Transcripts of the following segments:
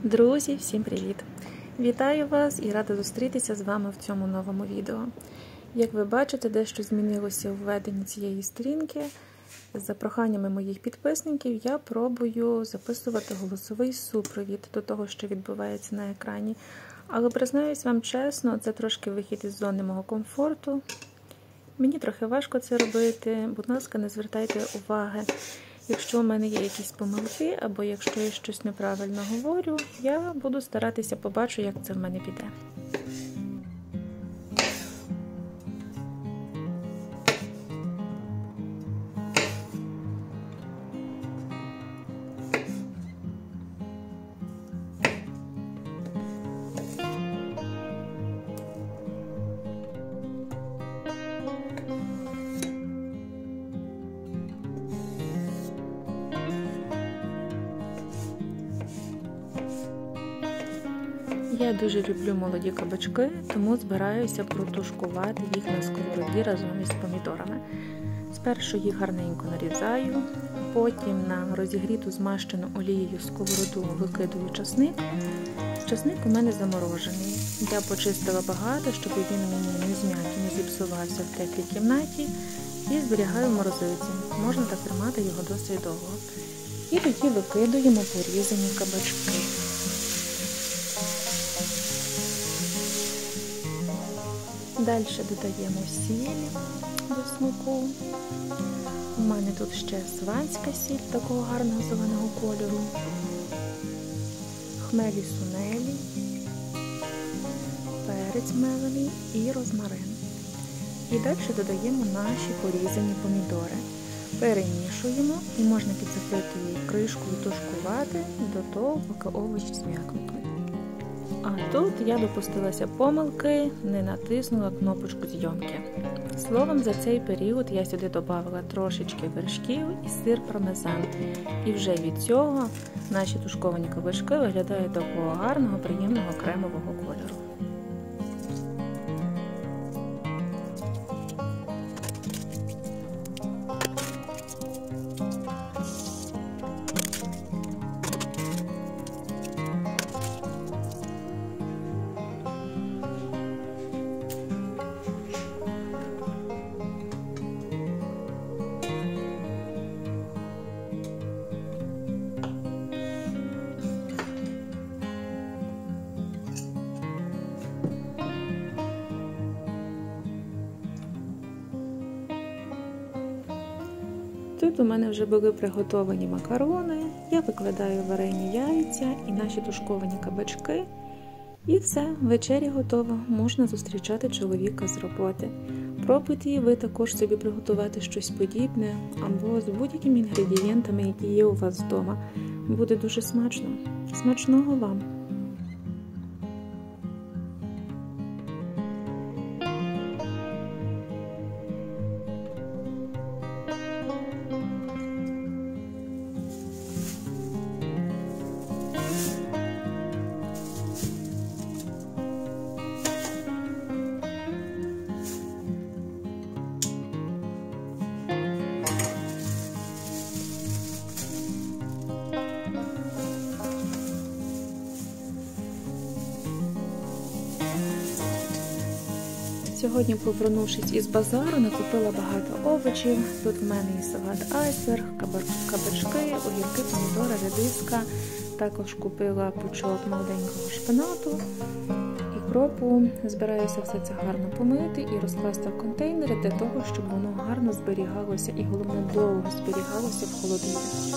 Друзі, всім привіт! Вітаю вас і рада зустрітися з вами в цьому новому відео. Як ви бачите, дещо змінилося у введенні цієї сторінки. За проханнями моїх підписників я пробую записувати голосовий супровід до того, що відбувається на екрані. Але признаюсь вам чесно, це трошки вихід із зони мого комфорту. Мені трохи важко це робити, будь ласка, не звертайте уваги. Якщо у мене є якісь помилки, або якщо я щось неправильно говорю, я буду старатися побачу, як це в мене піде. Я дуже люблю молоді кабачки, тому збираюся протушкувати їх на сковороді разом із помідорами. Спершу їх гарненько нарізаю, потім на розігріту змащену олією сковороду викидаю часник. Часник у мене заморожений. Я почистила багато, щоб він мені не зм'як і не зіпсувався в теплій кімнаті, і зберігаю в морозилці. Можна так тримати його досить довго. І тоді викидуємо порізані кабачки. Далі додаємо сіль до смаку. У мене тут ще сванська сіль такого гарного зеленого кольору, хмелі сунелі, перець мелений і розмарин. І далі додаємо наші порізані помідори. Перемішуємо і можна під закритою кришкою тушкувати до того, поки овочі зм'якнуть. А тут я допустилася помилки, не натиснула кнопочку зйомки. Словом, за цей період я сюди додавала трошечки вершків і сир пармезан. І вже від цього наші тушковані кабачки виглядають такого гарного, приємного кремового кольору. Тут у мене вже були приготовані макарони, я викладаю варені яйця і наші тушковані кабачки. І все, вечеря готова, можна зустрічати чоловіка з роботи. Пробуйте і ви також собі приготувати щось подібне, або з будь-якими інгредієнтами, які є у вас вдома. Буде дуже смачно. Смачного вам! Сьогодні, повернувшись із базару, накупила багато овочів. Тут в мене і салат айсберг, кабачки, огірки, помідори, редиска. Також купила пучок молоденького шпинату і кропу. Збираюся все це гарно помити і розкласти в контейнери для того, щоб воно гарно зберігалося і, головне, довго зберігалося в холодильнику.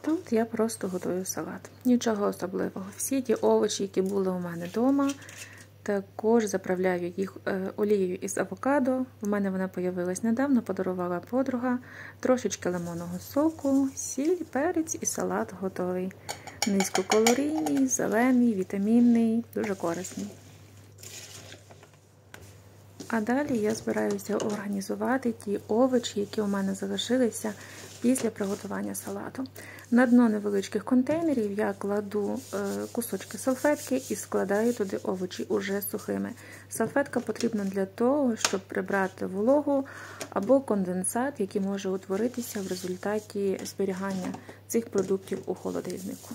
Тут я просто готую салат. Нічого особливого. Всі ті овочі, які були у мене вдома, також заправляю їх олією із авокадо. У мене вона з'явилась недавно, подарувала подруга. Трошечки лимонного соку, сіль, перець і салат готовий. Низькокалорійний, зелений, вітамінний, дуже корисний. А далі я збираюся організувати ті овочі, які у мене залишилися після приготування салату. На дно невеличких контейнерів я кладу кусочки салфетки і складаю туди овочі уже сухими. Салфетка потрібна для того, щоб прибрати вологу або конденсат, який може утворитися в результаті зберігання цих продуктів у холодильнику.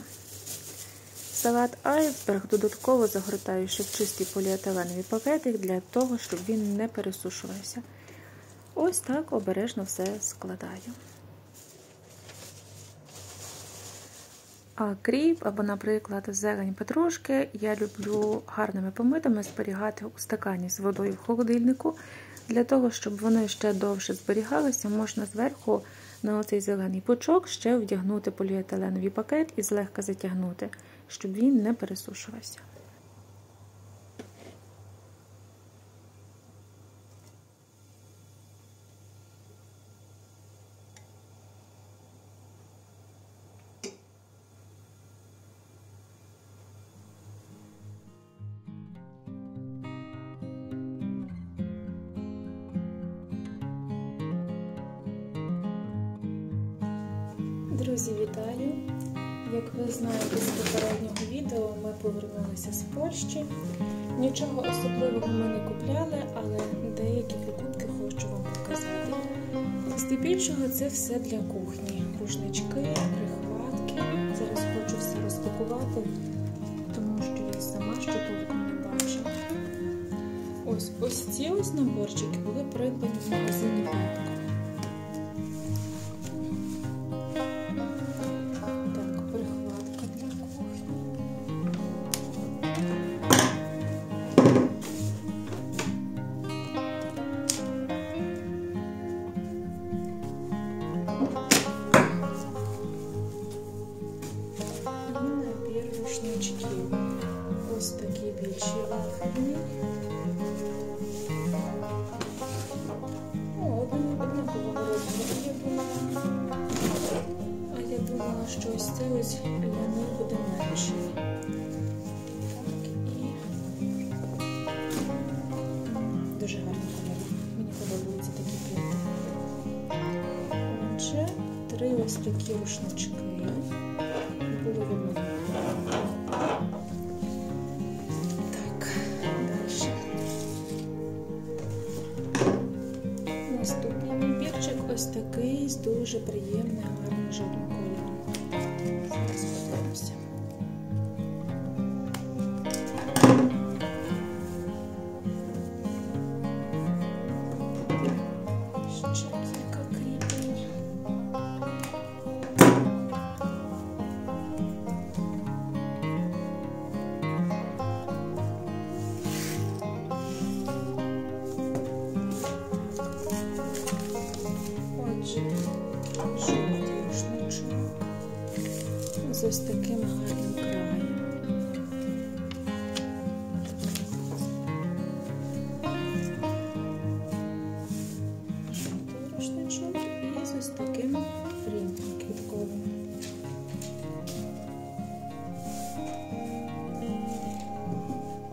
Салат айсберг додатково загортаю ще в чистий поліетиленовий пакетик для того, щоб він не пересушувався. Ось так обережно все складаю. А кріп або, наприклад, зелень петрушки я люблю гарними помитими зберігати у стакані з водою в холодильнику. Для того, щоб вони ще довше зберігалися, можна зверху на оцей зелений пучок ще вдягнути поліетиленовий пакет і злегка затягнути, щоб він не пересушувався. Друзі, вітаю! Як ви знаєте з попереднього відео, ми повернулися з Польщі. Нічого особливого ми не купляли, але деякі покупки хочу вам показати. Здебільшого це все для кухні. Рушнички, прихватки. Зараз хочу все розпакувати, тому що я сама ще толком не бачила. Ось ці наборчики були придбані в магазині Пепко. Ось такі більші вафельні. Однакового розміру. А я думала, що ось це ось для них буде менший. Дуже гарний кольор. Мені подобаються такі принти. Отже, 3 ось такі рушнички. Були від мене. Наступний набірчик ось такий з дуже приємним, гарним жовтим кольором. Зараз подивимося. Ще кілька кріпень. Жовтий рушничок з ось таким гарним краєм. Жовтий рушничок і з ось таким принтом квітковим.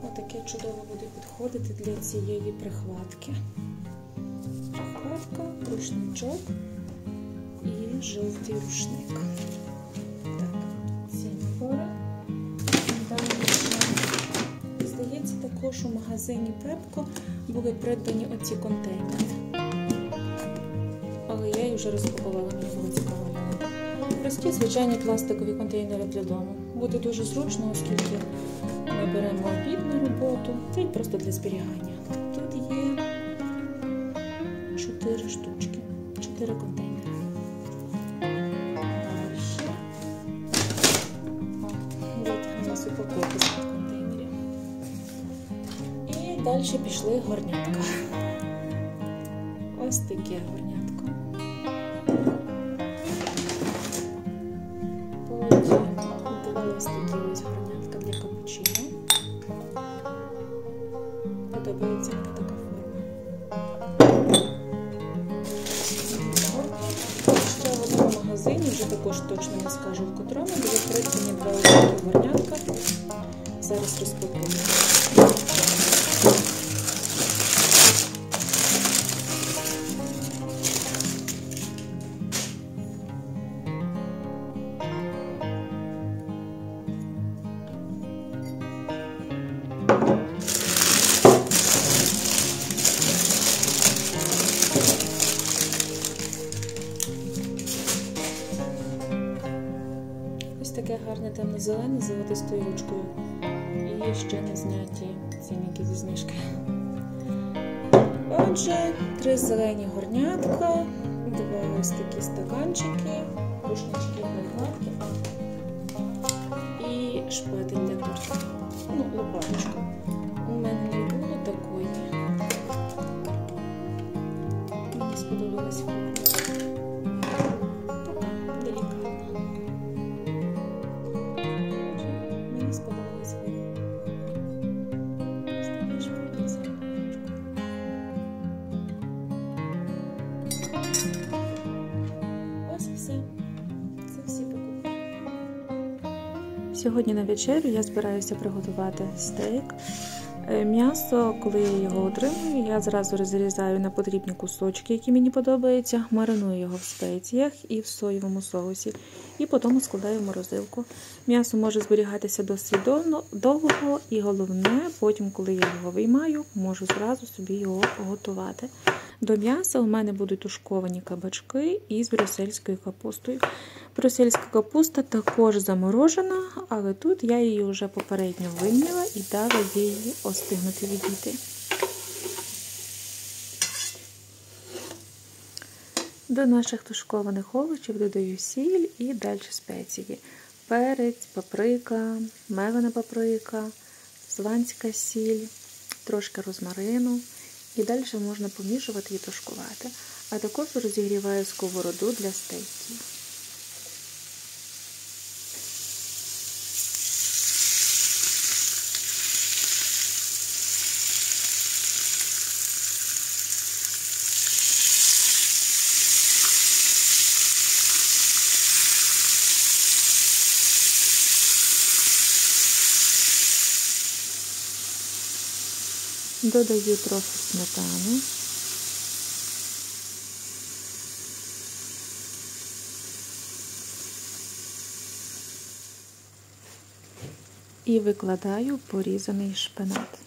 Отаке чудово буде підходити для цієї прихватки. Прихватка, рушничок і жовтий рушник. Так, ці набори. Далі, здається, також у магазині Пепко були придбані оці контейнери. Але я їх вже розпакувала, мені було цікаво. Прості, звичайні пластикові контейнери для дому. Буде дуже зручно, оскільки ми беремо обід на роботу, це просто для зберігання. Тут є 4 штучки, 4 контейнери. Витягнула з упаковки з контейнерів. І далі пішли горнятка. Ось таке горнятко. також точно не скажу в котрому, були придбані 2 ось такі горнятка. Зараз розпакую. Ось таке гарне темно-зелене з золотистою ручкою. І ще не зняті цінники зі знижки. Отже, 3 зелені горнятка, 2 ось такі стаканчики, рушнички прикладки і шпатель для торта. Ну, лопаточку. У мене не було такої. Мені сподобалась форма. Така делікатна. Мені сподобалась форма. Ось і все. Це всі покупки. Сьогодні на вечерю я збираюся приготувати стейк. М'ясо, коли я його отримую, я зразу розрізаю на подрібні кусочки, які мені подобаються, мариную його в спеціях і в соєвому соусі, і потім складаю в морозилку. М'ясо може зберігатися досить довго, і головне, потім, коли я його виймаю, можу зразу собі його готувати. До м'яса у мене будуть тушковані кабачки із брюссельською капустою. Брюссельська капуста також заморожена, але тут я її вже попередньо вимила і дала їй остигнути, відійти. До наших тушкованих овочів додаю сіль і далі спеції. Перець, паприка, мелена паприка, сванська сіль, трошки розмарину. І далі можна помішувати і тушкувати. А також розігріваю сковороду для стейків. Додаю трохи сметани. І викладаю порізаний шпинат.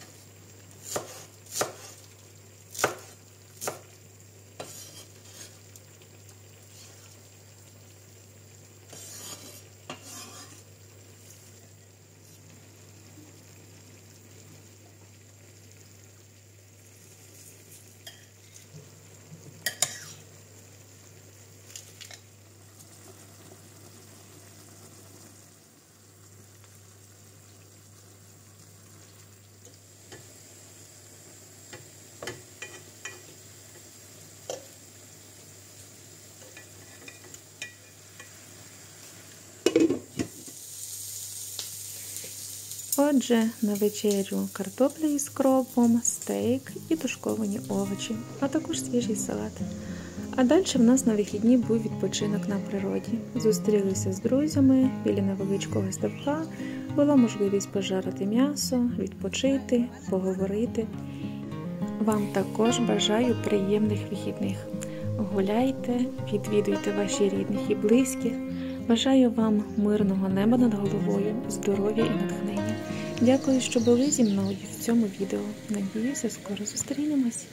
Отже, на вечерю картопля із кропом, стейк і тушковані овочі, а також свіжий салат. А далі в нас на вихідні був відпочинок на природі. Зустрілися з друзями біля невеличкого ставка, була можливість пожарити м'ясо, відпочити, поговорити. Вам також бажаю приємних вихідних. Гуляйте, відвідуйте ваші рідних і близьких. Бажаю вам мирного неба над головою, здоров'я і натхнення. Дякую, що були зі мною в цьому відео. Надіюся, скоро зустрінемось.